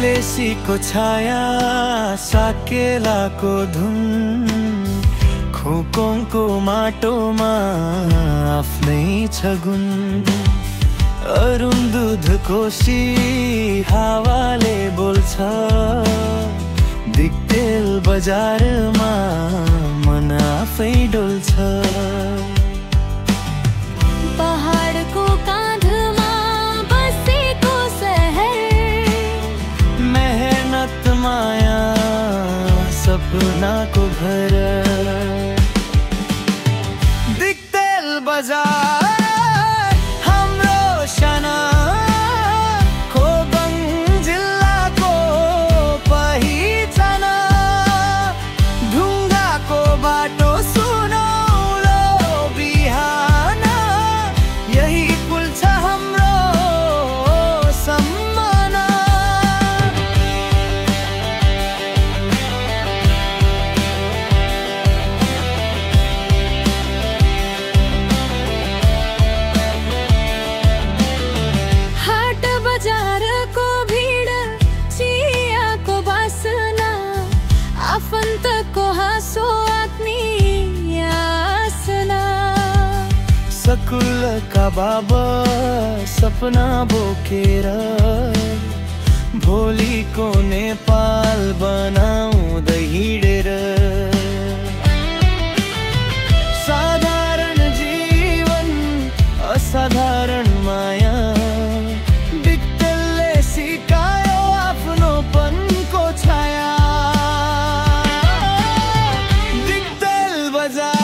लेसीको छाया साकेलाको धुन खोकोङको माटोमा आफ्नै छ गुण अरुण दूध कोशी हावाले बोल्छ दिक्तेल बजारमा मन आफै डोल्छ पहाडको काँधमा बसेको सहर मेहनत माया सपनाको घर दिक्तेल बजार सकुलका बाबा सपना बोकेर भोलिको नेपाल बनाउँदै हिँडेर साधारण जीवन असाधारण माया दिक्तेलले सिकायो आफ्नोपनको छाया दिक्तेल बजार